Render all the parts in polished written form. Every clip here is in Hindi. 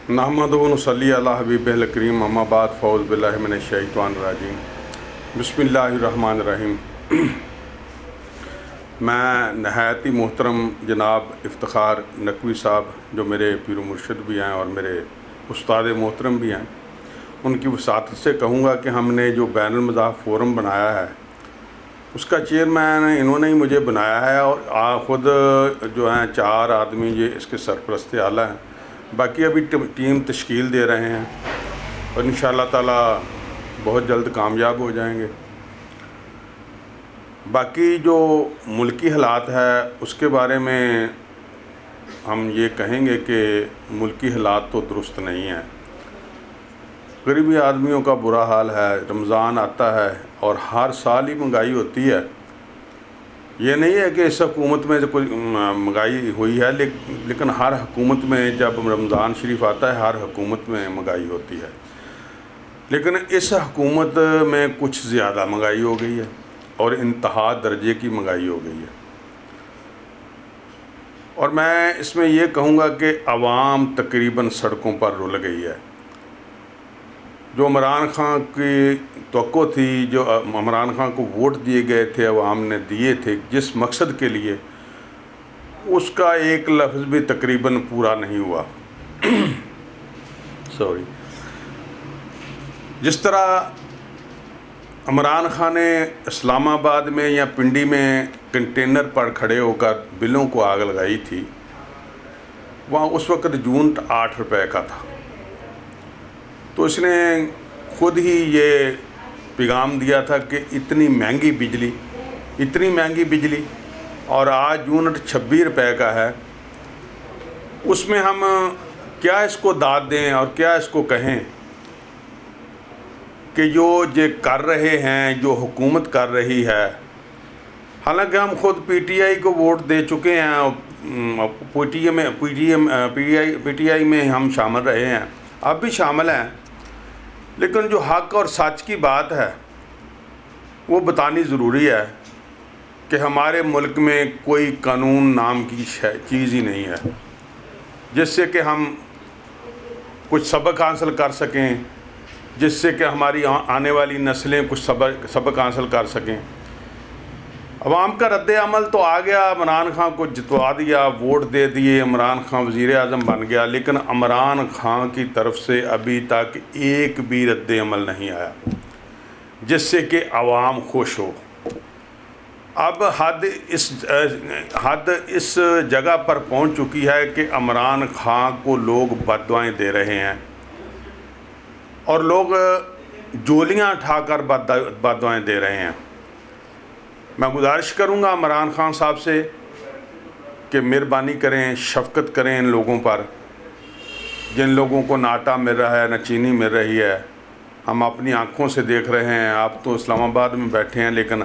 नहमदुहु व नुसल्ली अला हबीबिल करीम अम्मा बाद फ़ौज़ बिल्लाहि मिनश शैतानिर रजीम बिस्मिल्लाहिर रहमानिर रहीम। मैं नहायत ही मोहतरम जनाब इफ्तिखार नकवी साहब, जो मेरे पीर मुर्शिद भी हैं और मेरे उस्ताद मोहतरम भी हैं, उनकी वसात से कहूँगा कि हमने जो बैनुल मज़ाहिब फ़ोरम बनाया है उसका चेयरमैन इन्होंने ही मुझे बनाया है और ख़ुद जो हैं 4 आदमी ये इसके सरपरस्त आला हैं। बाकी अभी टीम तश्कील दे रहे हैं और इंशाअल्लाह ताला बहुत जल्द कामयाब हो जाएंगे। बाकी जो मुल्की हालात है उसके बारे में हम ये कहेंगे कि मुल्की हालात तो दुरुस्त नहीं हैं। गरीबी आदमियों का बुरा हाल है। रमज़ान आता है और हर साल ही महंगाई होती है। ये नहीं है कि इस हुकूमत में कोई महंगाई हुई है, लेकिन हर हुकूमत में जब रमज़ान शरीफ आता है हर हुकूमत में महंगाई होती है। लेकिन इस हुकूमत में कुछ ज़्यादा महंगाई हो गई है और इंतहा दर्जे की महंगाई हो गई है। और मैं इसमें ये कहूँगा कि आवाम तकरीबन सड़कों पर रुल गई है। जो इमरान खान की तवक्को थी, जो इमरान खान को वोट दिए गए थे, अवाम ने दिए थे जिस मकसद के लिए, उसका एक लफ्ज़ भी तकरीबन पूरा नहीं हुआ। सॉरी। जिस तरह इमरान खान ने इस्लामाबाद में या पिंडी में कंटेनर पर खड़े होकर बिलों को आग लगाई थी, वहाँ उस वक़्त यूनिट 8 रुपए का था। तो इसने खुद ही ये पैगाम दिया था कि इतनी महंगी बिजली और आज यूनिट 26 रुपए का है। उसमें हम क्या इसको दाद दें और क्या इसको कहें कि जो ये कर रहे हैं, जो हुकूमत कर रही है। हालांकि हम खुद पीटीआई को वोट दे चुके हैं, पीटीआई में हम शामिल रहे हैं, अब भी शामिल हैं, लेकिन जो हक़ और सच की बात है वो बतानी ज़रूरी है कि हमारे मुल्क में कोई कानून नाम की चीज़ ही नहीं है जिससे कि हम कुछ सबक हासिल कर सकें, जिससे कि हमारी आने वाली नस्लें कुछ सबक हासिल कर सकें। अवाम का रद्द अमल तो आ गया, इमरान खान को जितवा दिया, वोट दे दिए, इमरान खान वज़ीर आज़म बन गया, लेकिन इमरान खान की तरफ से अभी तक एक भी रद्द अमल नहीं आया जिससे कि अवाम खुश हो। अब हद इस जगह पर पहुंच चुकी है कि इमरान खान को लोग बददुआएं दे रहे हैं और लोग जोलियां उठाकर बददुआएं दे रहे हैं। मैं गुजारिश करूंगा इमरान खान साहब से कि मेहरबानी करें, शफ़क़त करें इन लोगों पर, जिन लोगों को ना आटा मिल रहा है, ना चीनी मिल रही है। हम अपनी आँखों से देख रहे हैं। आप तो इस्लामाबाद में बैठे हैं, लेकिन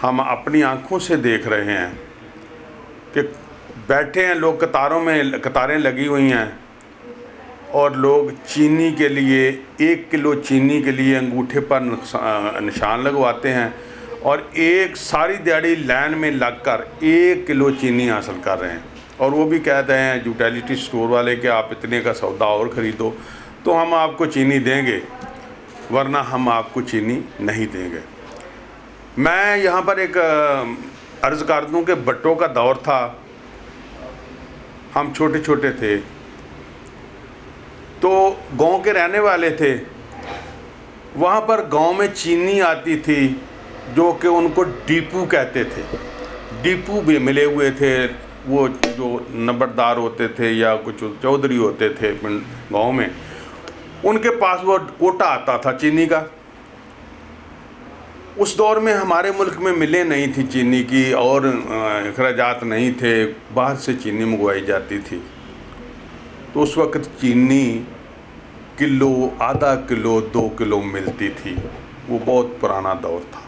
हम अपनी आँखों से देख रहे हैं कि बैठे हैं लोग, कतारें लगी हुई हैं और लोग चीनी के लिए 1 किलो चीनी के लिए अंगूठे पर निशान लगवाते हैं और एक सारी दिहाड़ी लाइन में लगकर 1 किलो चीनी हासिल कर रहे हैं। और वो भी कहते हैं यूटिलिटी स्टोर वाले कि आप इतने का सौदा और ख़रीदो तो हम आपको चीनी देंगे, वरना हम आपको चीनी नहीं देंगे। मैं यहाँ पर एक अर्ज़ कर दूँ कि भट्टों का दौर था, हम छोटे छोटे थे तो गांव के रहने वाले थे। वहाँ पर गांव में चीनी आती थी जो कि उनको डीपू कहते थे। डीपू भी मिले हुए थे, वो जो नंबरदार होते थे या कुछ चौधरी होते थे गांव में, उनके पास वो कोटा आता था चीनी का। उस दौर में हमारे मुल्क में मिले नहीं थी चीनी की और अखराजात नहीं थे, बाहर से चीनी मंगवाई जाती थी। तो उस वक़्त चीनी किलो, आधा किलो, 2 किलो मिलती थी। वो बहुत पुराना दौर था।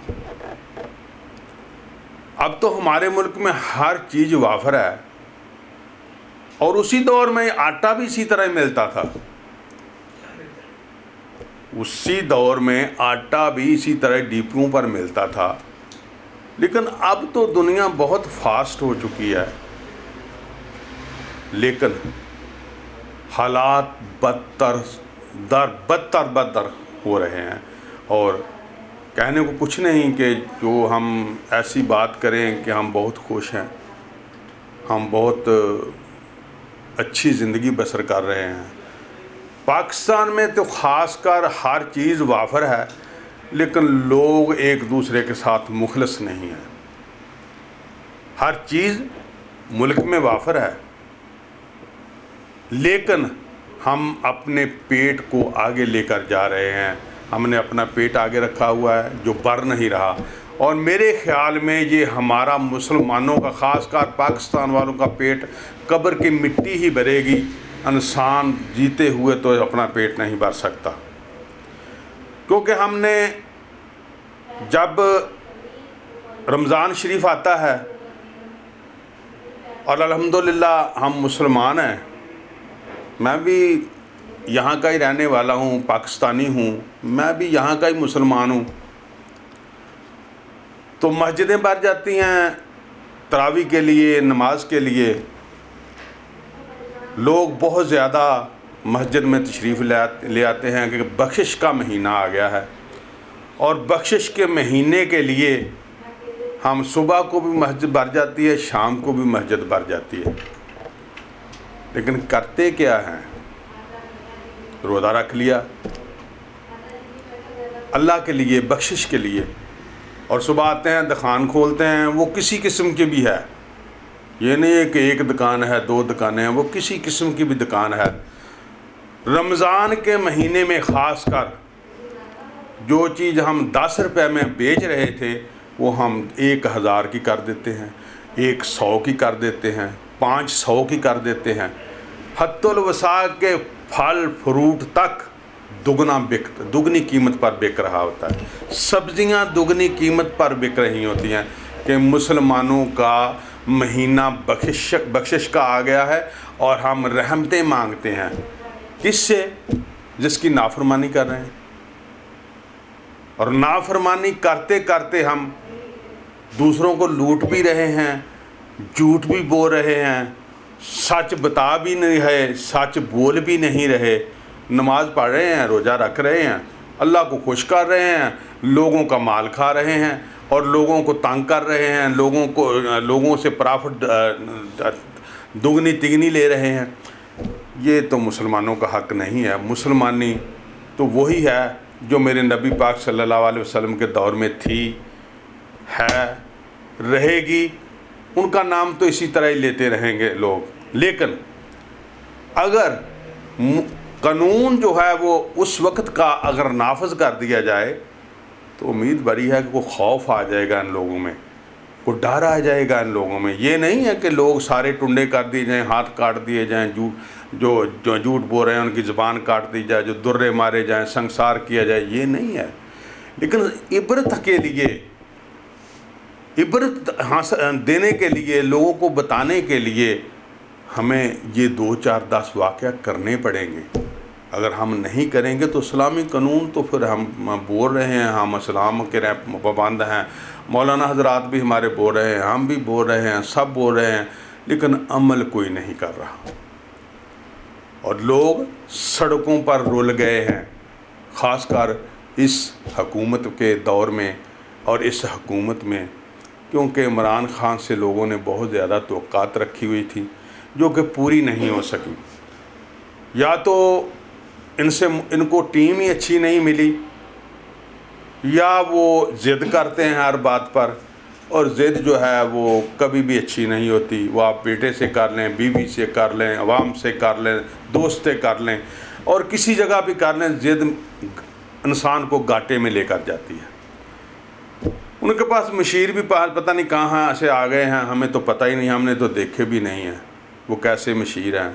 अब तो हमारे मुल्क में हर चीज़ वाफर है और उसी दौर में आटा भी इसी तरह मिलता था। उसी दौर में आटा भी इसी तरह डिपुओं पर मिलता था। लेकिन अब तो दुनिया बहुत फास्ट हो चुकी है, लेकिन हालात बदतर हो रहे हैं। और कहने को कुछ नहीं कि जो हम ऐसी बात करें कि हम बहुत खुश हैं, हम बहुत अच्छी ज़िंदगी बसर कर रहे हैं। पाकिस्तान में तो ख़ासकर हर चीज़ वाफर है, लेकिन लोग एक दूसरे के साथ मुखलस नहीं हैं। हर चीज़ मुल्क में वाफर है, लेकिन हम अपने पेट को आगे लेकर जा रहे हैं। हमने अपना पेट आगे रखा हुआ है जो भर नहीं रहा। और मेरे ख़्याल में ये हमारा मुसलमानों का, ख़ासकर पाकिस्तान वालों का पेट कब्र की मिट्टी ही भरेगी। इंसान जीते हुए तो अपना पेट नहीं भर सकता, क्योंकि हमने जब रमज़ान शरीफ आता है, और अल्हम्दुलिल्लाह हम मुसलमान हैं, मैं भी यहाँ का ही रहने वाला हूँ, पाकिस्तानी हूँ, मैं भी यहाँ का ही मुसलमान हूँ। तो मस्जिदें भर जाती हैं तरावी के लिए, नमाज के लिए। लोग बहुत ज़्यादा मस्जिद में तशरीफ़ ले आते हैं कि बख्शिश का महीना आ गया है, और बख्शिश के महीने के लिए हम सुबह को भी मस्जिद भर जाती है, शाम को भी मस्जिद भर जाती है। लेकिन करते क्या हैं? रोज़ा रख लिया अल्लाह के लिए, बख्शिश के लिए, और सुबह आते हैं दुकान खोलते हैं, वो किसी किस्म की भी है। ये नहीं है कि एक दुकान है, दो दुकानें हैं, वो किसी किस्म की भी दुकान है। रमज़ान के महीने में ख़ास कर जो चीज़ हम 10 रुपये में बेच रहे थे, वो हम 1000 की कर देते हैं, 100 की कर देते हैं, 500 की कर देते हैं। हत्तुल वसा के फल फ्रूट तक दुगनी कीमत पर बिक रहा होता है। सब्जियां दुगनी कीमत पर बिक रही होती हैं कि मुसलमानों का महीना बख्शिश का आ गया है, और हम रहमतें मांगते हैं। किससे? जिसकी नाफरमानी कर रहे हैं। और नाफरमानी करते करते हम दूसरों को लूट भी रहे हैं, झूठ भी बोल रहे हैं, सच बता भी नहीं है, सच बोल भी नहीं रहे। नमाज पढ़ रहे हैं, रोज़ा रख रहे हैं, अल्लाह को खुश कर रहे हैं, लोगों का माल खा रहे हैं और लोगों को तंग कर रहे हैं, लोगों से प्रॉफिट दुगनी तिगनी ले रहे हैं। ये तो मुसलमानों का हक़ नहीं है। मुसलमानी तो वही है जो मेरे नबी पाक सल्लल्लाहु अलैहि वसल्लम के दौर में थी, है, रहेगी। उनका नाम तो इसी तरह ही लेते रहेंगे लोग। लेकिन अगर कानून जो है वो उस वक्त का अगर नाफज कर दिया जाए, तो उम्मीद बड़ी है कि कोई खौफ आ जाएगा इन लोगों में, कोई डर आ जाएगा इन लोगों में। ये नहीं है कि लोग सारे टुंडे कर दिए जाएँ, हाथ काट दिए जाएँ, जो झूठ बोल रहे हैं उनकी ज़बान काट दी जाए, जो दुर्रे मारे जाएँ, संसार किया जाए, ये नहीं है। लेकिन इबरत के लिए, इबरत देने के लिए, लोगों को बताने के लिए हमें ये 2, 4, 10 वाक़या करने पड़ेंगे। अगर हम नहीं करेंगे तो इस्लामी कानून तो फिर हम बोल रहे हैं, हम इस्लाम के पाबंद हैं, मौलाना हजरात भी हमारे बोल रहे हैं, हम भी बोल रहे हैं, सब बोल रहे हैं, लेकिन अमल कोई नहीं कर रहा। और लोग सड़कों पर रुल गए हैं, ख़ासकर इस हुकूमत के दौर में और इस हुकूमत में, क्योंकि इमरान ख़ान से लोगों ने बहुत ज़्यादा तवक्कात रखी हुई थी जो कि पूरी नहीं हो सकी। या तो इनको टीम ही अच्छी नहीं मिली, या वो ज़िद करते हैं हर बात पर, और ज़िद जो है वो कभी भी अच्छी नहीं होती। वो आप बेटे से कर लें, बीवी से कर लें, अवाम से कर लें, दोस्त से कर लें, और किसी जगह भी कर लें, ज़िद इंसान को घाटे में लेकर जाती है। उनके पास मशीर भी पता नहीं कहाँ से आ गए हैं, हमें तो पता ही नहीं, हमने तो देखे भी नहीं हैं वो कैसे मशीर हैं।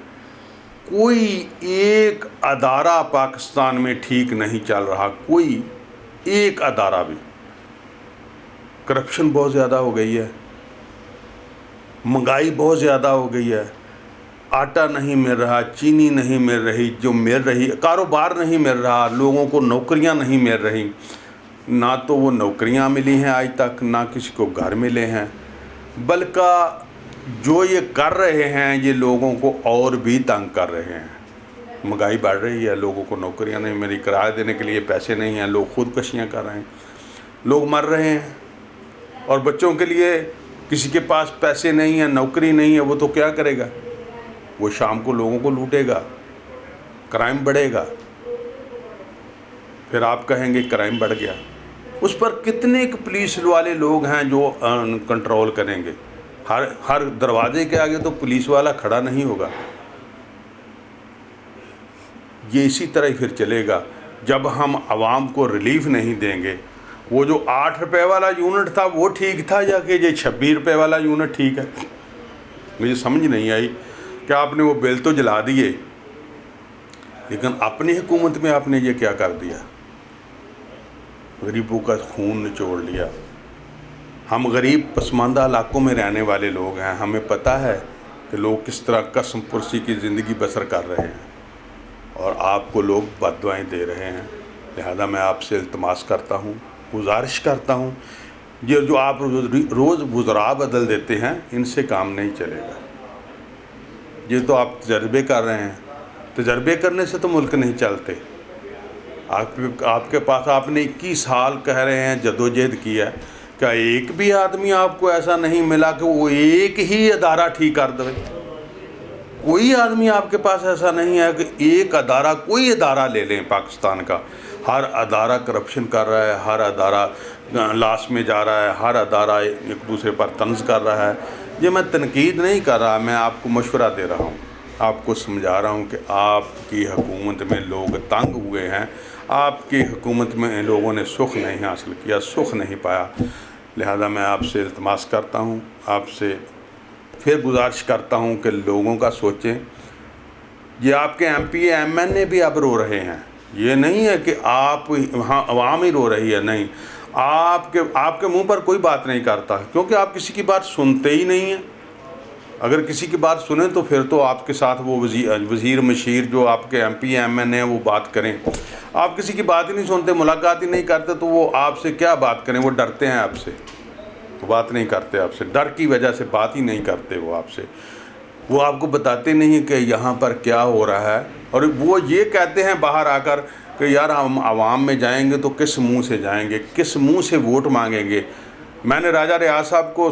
कोई एक अदारा पाकिस्तान में ठीक नहीं चल रहा, कोई एक अदारा भी। करप्शन बहुत ज़्यादा हो गई है, महंगाई बहुत ज़्यादा हो गई है, आटा नहीं मिल रहा, चीनी नहीं मिल रही, जो मिल रही कारोबार नहीं मिल रहा, लोगों को नौकरियां नहीं मिल रही। ना तो वो नौकरियां मिली हैं आज तक, ना किसी को घर मिले हैं, बल्कि जो ये कर रहे हैं ये लोगों को और भी तंग कर रहे हैं। महंगाई बढ़ रही है, लोगों को नौकरियां नहीं मिली, किराया देने के लिए पैसे नहीं हैं, लोग खुदकशियां कर रहे हैं, लोग मर रहे हैं। और बच्चों के लिए किसी के पास पैसे नहीं है, नौकरी नहीं है, वो तो क्या करेगा? वो शाम को लोगों को लूटेगा, क्राइम बढ़ेगा। फिर आप कहेंगे क्राइम बढ़ गया। उस पर कितने पुलिस वाले लोग हैं जो कंट्रोल करेंगे? हर दरवाजे के आगे तो पुलिस वाला खड़ा नहीं होगा। ये इसी तरह ही फिर चलेगा। जब हम आवाम को रिलीफ नहीं देंगे, वो जो 8 रुपये वाला यूनिट था वो ठीक था या कि ये 26 रुपये वाला यूनिट ठीक है? मुझे समझ नहीं आई कि आपने वो बिल तो जला दिए, लेकिन अपनी हुकूमत में आपने ये क्या कर दिया? गरीबों का खून निचोड़ लिया। हम गरीब पसमानदा इलाकों में रहने वाले लोग हैं, हमें पता है कि लोग किस तरह कसम पुरसी की ज़िंदगी बसर कर रहे हैं, और आपको लोग बददुआएं दे रहे हैं। लिहाजा मैं आपसे इल्तमास करता हूँ, गुजारिश करता हूँ, ये जो आप रोज़ वज़रा बदल देते हैं, इनसे काम नहीं चलेगा। ये तो आप तजर्बे कर रहे हैं, तजर्बे करने से तो मुल्क नहीं चलते। आपके पास आपने 21 साल कह रहे हैं जदोजहद किया है, क्या एक भी आदमी आपको ऐसा नहीं मिला कि वो एक ही अदारा ठीक कर दे? कोई आदमी आपके पास ऐसा नहीं है कि एक अदारा, कोई अदारा ले लें पाकिस्तान का, हर अदारा करप्शन कर रहा है, हर अदारा लाश में जा रहा है, हर अदारा एक दूसरे पर तंज कर रहा है। ये मैं तनकीद नहीं कर रहा, मैं आपको मशवरा दे रहा हूँ, आपको समझा रहा हूँ कि आपकी हुकूमत में लोग तंग हुए हैं, आपकी हुकूमत में लोगों ने सुख नहीं हासिल किया, सुख नहीं पाया। लिहाजा मैं आपसे इल्तमास करता हूँ, आपसे फिर गुजारिश करता हूँ कि लोगों का सोचें। ये आपके MP MNA भी अब रो रहे हैं, ये नहीं है कि आप वहाँ अवाम ही रो रही है, नहीं, आपके मुंह पर कोई बात नहीं करता, क्योंकि आप किसी की बात सुनते ही नहीं हैं। अगर किसी की बात सुने तो फिर तो आपके साथ वो वज़ीर मशीर जो आपके MP MNA हैं वो बात करें। आप किसी की बात ही नहीं सुनते, मुलाकात ही नहीं करते, तो वो आपसे क्या बात करें? वो डरते हैं आपसे, वो बात नहीं करते आपसे, डर की वजह से बात ही नहीं करते वो आपसे। वो आपको बताते नहीं कि यहाँ पर क्या हो रहा है, और वो ये कहते हैं बाहर आकर कि यार हम आवाम में जाएंगे तो किस मुंह से जाएंगे, किस मुंह से वोट मांगेंगे। मैंने राजा रियाज साहब को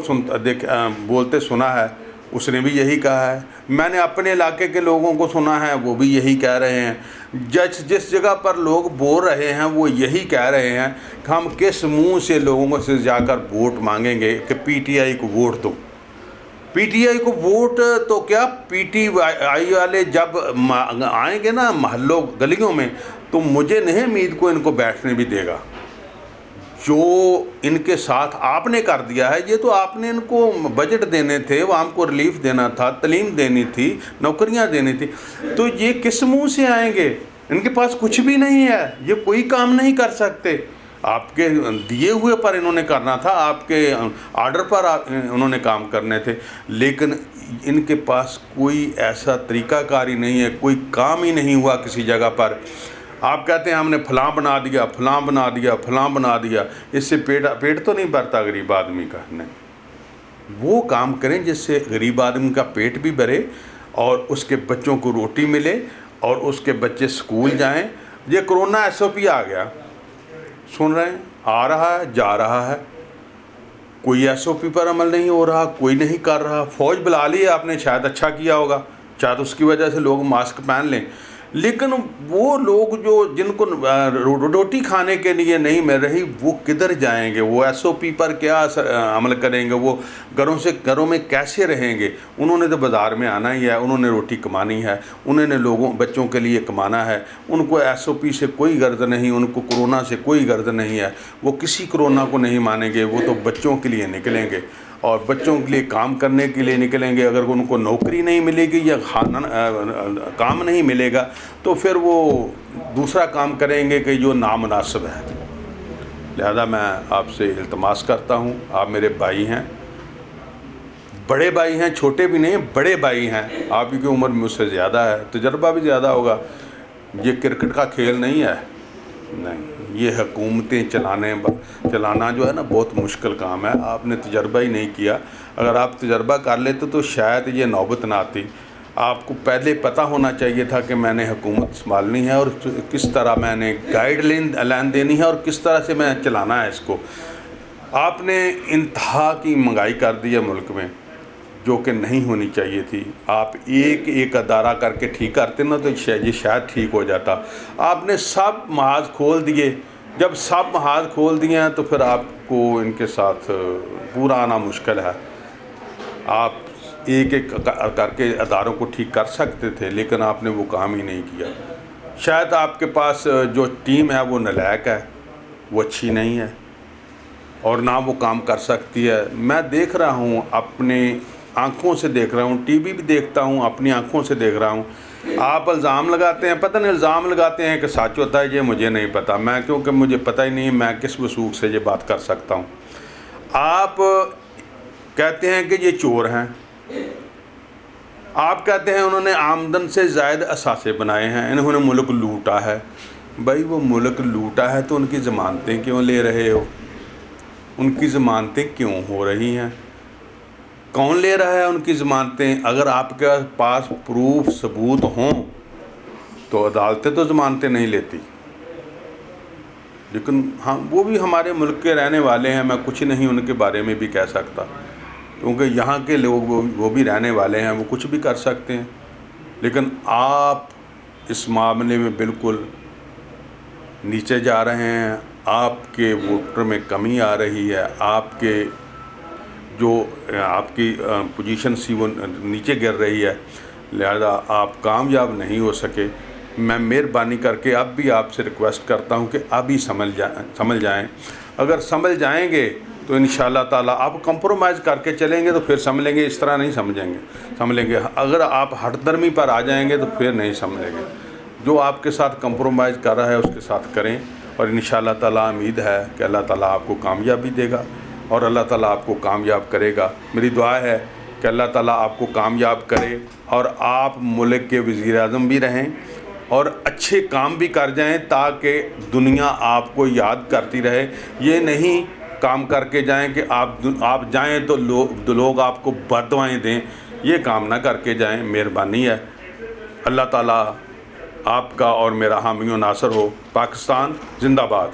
बोलते सुना है, उसने भी यही कहा है। मैंने अपने इलाके के लोगों को सुना है, वो भी यही कह रहे हैं। जिस जगह पर लोग बोल रहे हैं वो यही कह रहे हैं कि हम किस मुंह से लोगों से जाकर वोट मांगेंगे कि PTI को वोट दो। PTI को वोट तो क्या, PTI वाले जब आएंगे ना महल्लों गलियों में, तो मुझे नहीं उम्मीद को इनको बैठने भी देगा। जो इनके साथ आपने कर दिया है, ये तो आपने इनको बजट देने थे, वो हमको रिलीफ देना था, तालीम देनी थी, नौकरियां देनी थी, तो ये किस मुंह से आएंगे? इनके पास कुछ भी नहीं है, ये कोई काम नहीं कर सकते। आपके दिए हुए पर इन्होंने करना था, आपके आर्डर पर उन्होंने काम करने थे, लेकिन इनके पास कोई ऐसा तरीक़ाकार ही नहीं है, कोई काम ही नहीं हुआ किसी जगह पर। आप कहते हैं हमने फलां बना दिया, फलां बना दिया, फलां बना दिया, इससे पेट तो नहीं भरता गरीब आदमी का। नहीं, वो काम करें जिससे गरीब आदमी का पेट भी भरे और उसके बच्चों को रोटी मिले और उसके बच्चे स्कूल जाएं। ये कोरोना SOP आ गया, सुन रहे हैं, आ रहा है, जा रहा है, कोई SOP पर अमल नहीं हो रहा, कोई नहीं कर रहा। फ़ौज बुला ली आपने, शायद अच्छा किया होगा, शायद उसकी वजह से लोग मास्क पहन लें, लेकिन वो लोग जो जिनको रोटी खाने के लिए नहीं मिल रही, वो किधर जाएंगे? वो SOP पर क्या अमल करेंगे? वो घरों में कैसे रहेंगे? उन्होंने तो बाज़ार में आना ही है, उन्होंने रोटी कमानी है, उन्होंने बच्चों के लिए कमाना है। उनको SOP से कोई गर्ज नहीं, उनको कोरोना से कोई गर्ज नहीं है, वो किसी कोरोना को नहीं मानेंगे। वो तो बच्चों के लिए निकलेंगे और बच्चों के लिए काम करने के लिए निकलेंगे। अगर उनको नौकरी नहीं मिलेगी या काम नहीं मिलेगा तो फिर वो दूसरा काम करेंगे कि जो नामुनासिब है। लिहाजा मैं आपसे इल्तमास करता हूँ, आप मेरे भाई हैं, बड़े भाई हैं, छोटे भी नहीं, बड़े भाई हैं। आप की उम्र मुझसे ज़्यादा है, तजर्बा भी ज़्यादा होगा। ये क्रिकेट का खेल नहीं है, नहीं, ये हुकूमतें चलाना जो है ना बहुत मुश्किल काम है। आपने तजर्बा ही नहीं किया, अगर आप तजर्बा कर लेते तो शायद ये नौबत ना आती। आपको पहले पता होना चाहिए था कि मैंने हुकूमत संभालनी है और किस तरह मैंने गाइडलाइन देनी है और किस तरह से मैं चलाना है इसको। आपने इंतहा की महंगाई कर दी है मुल्क में, जो कि नहीं होनी चाहिए थी। आप एक एक अदारा करके ठीक करते ना तो ये शायद ठीक हो जाता। आपने सब महाज खोल दिए। जब सब महाज खोल दिए हैं तो फिर आपको इनके साथ पूरा आना मुश्किल है। आप एक एक करके अदारों को ठीक कर सकते थे, लेकिन आपने वो काम ही नहीं किया। शायद आपके पास जो टीम है वो नालायक है, वो अच्छी नहीं है और ना वो काम कर सकती है। मैं देख रहा हूँ, अपने आँखों से देख रहा हूँ, टीवी भी देखता हूँ, अपनी आँखों से देख रहा हूँ। आप इल्ज़ाम लगाते हैं, पता नहीं इल्ज़ाम लगाते हैं कि सच होता है, ये मुझे नहीं पता। मैं क्योंकि मुझे पता ही नहीं, मैं किस वसूख से ये बात कर सकता हूँ। आप कहते हैं कि ये चोर हैं, आप कहते हैं उन्होंने आमदन से ज़ायद असासे बनाए हैं, इन्होंने मुल्क लूटा है। भाई वो मुल्क लूटा है तो उनकी ज़मानतें क्यों ले रहे हो? उनकी ज़मानतें क्यों हो रही हैं? कौन ले रहा है उनकी ज़मानतें? अगर आपके पास प्रूफ सबूत हों तो अदालतें तो ज़मानतें नहीं लेती। लेकिन हाँ, वो भी हमारे मुल्क के रहने वाले हैं, मैं कुछ नहीं उनके बारे में भी कह सकता, क्योंकि यहाँ के लोग वो भी रहने वाले हैं, वो कुछ भी कर सकते हैं। लेकिन आप इस मामले में बिल्कुल नीचे जा रहे हैं। आपके वोटर में कमी आ रही है, आपके जो आपकी पोजीशन सी वो नीचे गिर रही है, लिहाजा आप कामयाब नहीं हो सके। मैं मेहरबानी करके अब भी आपसे रिक्वेस्ट करता हूँ कि अभी समझ जाएं। अगर समझ जाएंगे तो इंशाअल्लाह ताला आप कंप्रोमाइज़ करके चलेंगे तो फिर समझ लेंगे, इस तरह नहीं समझेंगे। अगर आप हठधर्मी पर आ जाएंगे तो फिर नहीं समझेंगे। जो आपके साथ कंप्रोमाइज़ कर रहा है उसके साथ करें, और इंशाअल्लाह ताला उम्मीद है कि अल्लाह ताला आपको कामयाबी देगा और अल्लाह ताला आपको कामयाब करेगा। मेरी दुआ है कि अल्लाह ताला आपको कामयाब करे और आप मुल्क के वज़ीर-ए-आज़म भी रहें और अच्छे काम भी कर जाएं, ताकि दुनिया आपको याद करती रहे। ये नहीं काम करके जाएं कि आप जाएं तो लोग आपको बददुआएं दें, ये काम ना करके जाएं। मेहरबानी है। अल्लाह ताला आपका और मेरा हामी व नासर हो। पाकिस्तान जिंदाबाद।